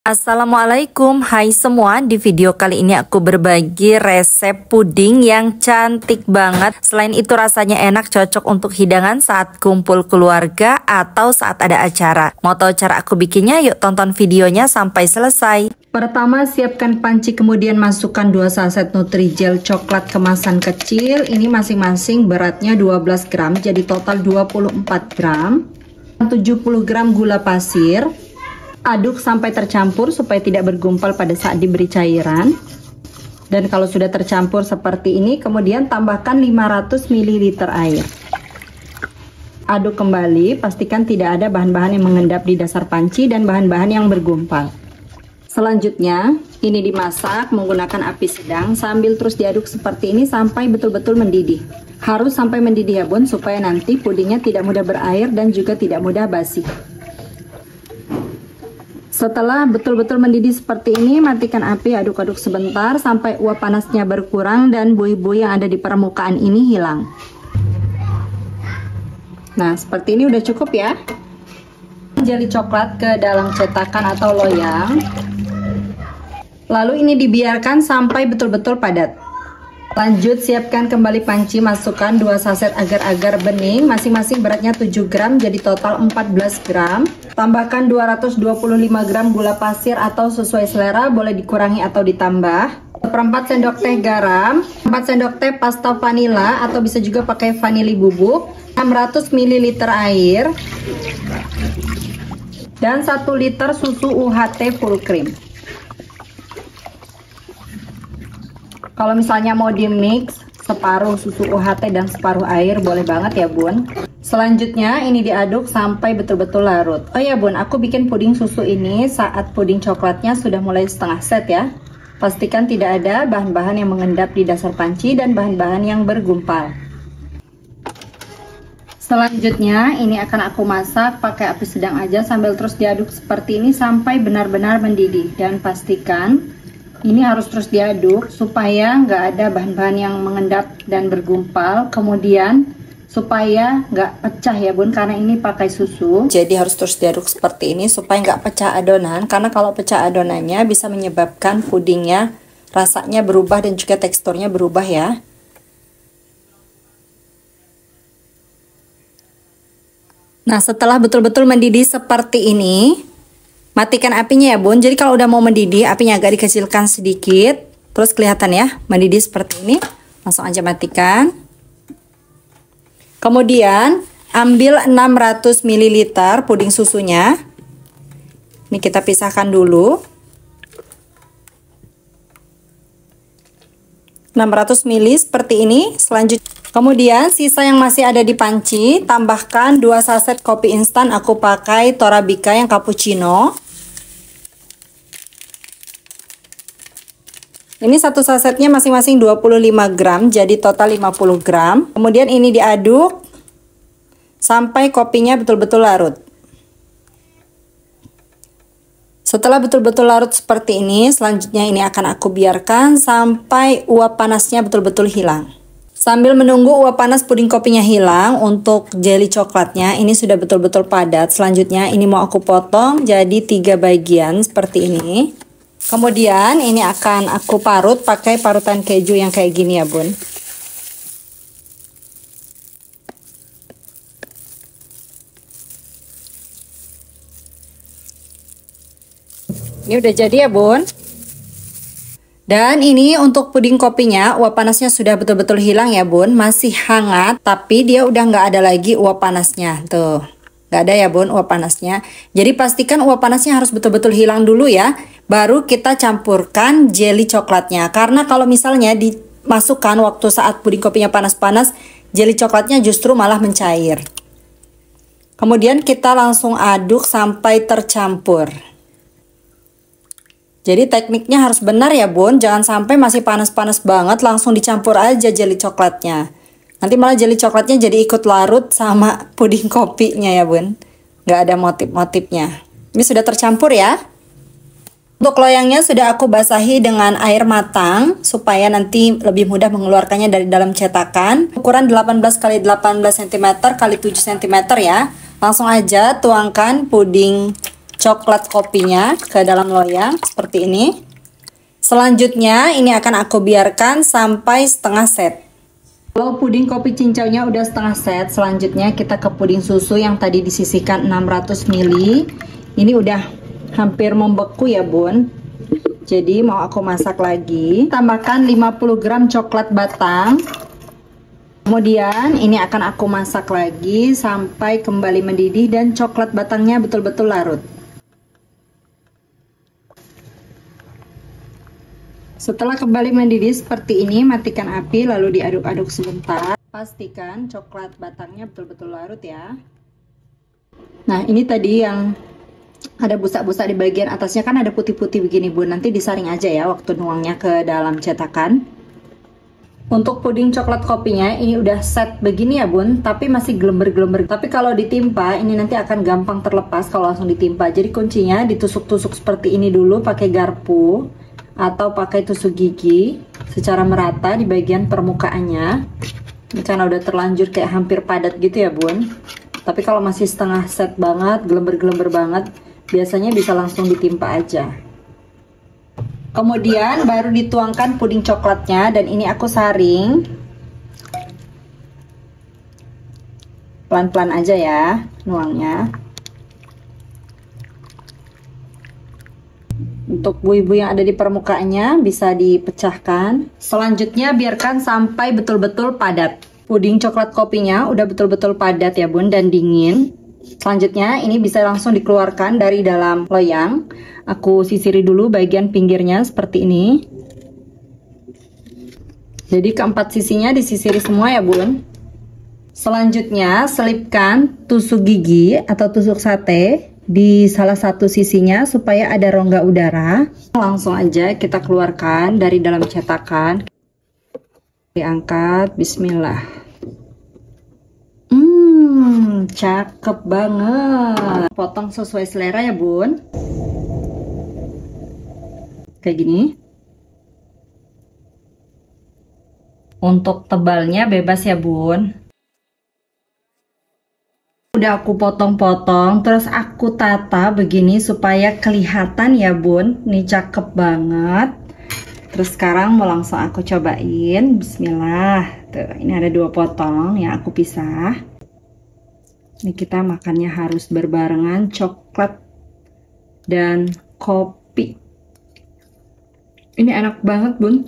Assalamualaikum, hai semua. Di video kali ini aku berbagi resep puding yang cantik banget. Selain itu rasanya enak, cocok untuk hidangan saat kumpul keluarga atau saat ada acara. Mau tahu cara aku bikinnya? Yuk tonton videonya sampai selesai. Pertama, siapkan panci, kemudian masukkan 2 saset Nutrijel coklat kemasan kecil. Ini masing-masing beratnya 12 gram, jadi total 24 gram. 70 gram gula pasir. Aduk sampai tercampur supaya tidak bergumpal pada saat diberi cairan. Dan kalau sudah tercampur seperti ini, kemudian tambahkan 500 ml air. Aduk kembali, pastikan tidak ada bahan-bahan yang mengendap di dasar panci dan bahan-bahan yang bergumpal. Selanjutnya, ini dimasak menggunakan api sedang sambil terus diaduk seperti ini sampai betul-betul mendidih. Harus sampai mendidih ya bun, supaya nanti pudingnya tidak mudah berair dan juga tidak mudah basi. Setelah betul-betul mendidih seperti ini, matikan api, aduk-aduk sebentar sampai uap panasnya berkurang dan buih-buih yang ada di permukaan ini hilang. Nah, seperti ini udah cukup ya. Jeli coklat ke dalam cetakan atau loyang. Lalu ini dibiarkan sampai betul-betul padat. Lanjut, siapkan kembali panci, masukkan 2 saset agar-agar bening, masing-masing beratnya 7 gram, jadi total 14 gram. Tambahkan 225 gram gula pasir atau sesuai selera, boleh dikurangi atau ditambah. 1/4 sendok teh garam, 4 sendok teh pasta vanila atau bisa juga pakai vanili bubuk, 600 ml air, dan 1 liter susu UHT full cream. Kalau misalnya mau di mix, separuh susu UHT dan separuh air boleh banget ya bun. Selanjutnya ini diaduk sampai betul-betul larut. Oh ya bun, aku bikin puding susu ini saat puding coklatnya sudah mulai setengah set ya. Pastikan tidak ada bahan-bahan yang mengendap di dasar panci dan bahan-bahan yang bergumpal. Selanjutnya ini akan aku masak pakai api sedang aja sambil terus diaduk seperti ini sampai benar-benar mendidih. Dan pastikan ini harus terus diaduk supaya nggak ada bahan-bahan yang mengendap dan bergumpal. Kemudian supaya nggak pecah ya bun, karena ini pakai susu. Jadi harus terus diaduk seperti ini supaya nggak pecah adonan. Karena kalau pecah adonannya bisa menyebabkan pudingnya rasanya berubah dan juga teksturnya berubah ya. Nah, setelah betul-betul mendidih seperti ini, matikan apinya ya bun. Jadi kalau udah mau mendidih, apinya agak dikecilkan sedikit. Terus kelihatan ya, mendidih seperti ini. Langsung aja matikan. Kemudian ambil 600 ml puding susunya. Ini kita pisahkan dulu. 600 ml seperti ini. Selanjutnya, kemudian sisa yang masih ada di panci, tambahkan 2 saset kopi instan. Aku pakai Torabika yang cappuccino. Ini satu sasetnya masing-masing 25 gram, jadi total 50 gram. Kemudian ini diaduk sampai kopinya betul-betul larut. Setelah betul-betul larut seperti ini, selanjutnya ini akan aku biarkan sampai uap panasnya betul-betul hilang. Sambil menunggu uap panas puding kopinya hilang, untuk jeli coklatnya ini sudah betul-betul padat. Selanjutnya ini mau aku potong jadi 3 bagian seperti ini. Kemudian ini akan aku parut pakai parutan keju yang kayak gini ya bun. Ini udah jadi ya bun. Dan ini untuk puding kopinya, uap panasnya sudah betul-betul hilang ya bun. Masih hangat, tapi dia udah nggak ada lagi uap panasnya. Tuh, nggak ada ya bun uap panasnya. Jadi pastikan uap panasnya harus betul-betul hilang dulu ya. Baru kita campurkan jeli coklatnya. Karena kalau misalnya dimasukkan waktu saat puding kopinya panas-panas, jeli coklatnya justru malah mencair. Kemudian kita langsung aduk sampai tercampur. Jadi tekniknya harus benar ya bun, jangan sampai masih panas-panas banget langsung dicampur aja jeli coklatnya. Nanti malah jeli coklatnya jadi ikut larut sama puding kopinya ya bun. Nggak ada motif-motifnya. Ini sudah tercampur ya. Untuk loyangnya sudah aku basahi dengan air matang supaya nanti lebih mudah mengeluarkannya dari dalam cetakan. Ukuran 18 x 18 cm x 7 cm ya. Langsung aja tuangkan puding coklat kopinya ke dalam loyang seperti ini. Selanjutnya ini akan aku biarkan sampai setengah set. Kalau puding kopi cincaunya udah setengah set, selanjutnya kita ke puding susu yang tadi disisihkan 600 ml. Ini udah hampir membeku ya bun. Jadi mau aku masak lagi. Tambahkan 50 gram coklat batang. Kemudian ini akan aku masak lagi sampai kembali mendidih dan coklat batangnya betul-betul larut. Setelah kembali mendidih seperti ini, matikan api lalu diaduk-aduk sebentar. Pastikan coklat batangnya betul-betul larut ya. Nah, ini tadi yang ada busak-busak di bagian atasnya, kan ada putih-putih begini bun. Nanti disaring aja ya waktu nuangnya ke dalam cetakan. Untuk puding coklat kopinya ini udah set begini ya bun, tapi masih gelember-gelember. Tapi kalau ditimpa ini nanti akan gampang terlepas kalau langsung ditimpa. Jadi kuncinya ditusuk-tusuk seperti ini dulu pakai garpu atau pakai tusuk gigi secara merata di bagian permukaannya. Ini karena udah terlanjur kayak hampir padat gitu ya bun. Tapi kalau masih setengah set banget, gelember-gelember banget, biasanya bisa langsung ditimpa aja. Kemudian baru dituangkan puding coklatnya dan ini aku saring. Pelan-pelan aja ya nuangnya. Untuk buih-buih yang ada di permukaannya bisa dipecahkan. Selanjutnya biarkan sampai betul-betul padat. Puding coklat kopinya udah betul-betul padat ya bun dan dingin. Selanjutnya ini bisa langsung dikeluarkan dari dalam loyang. Aku sisiri dulu bagian pinggirnya seperti ini. Jadi keempat sisinya disisiri semua ya bun. Selanjutnya selipkan tusuk gigi atau tusuk sate di salah satu sisinya supaya ada rongga udara. Langsung aja kita keluarkan dari dalam cetakan. Diangkat, bismillah. Cakep banget. Potong sesuai selera ya bun. Kayak gini. Untuk tebalnya bebas ya bun. Udah aku potong-potong, terus aku tata begini supaya kelihatan ya bun. Ini cakep banget. Terus sekarang mau langsung aku cobain. Bismillah. Tuh, ini ada 2 potong yang aku pisah. Ini kita makannya harus berbarengan coklat dan kopi. Ini enak banget bun.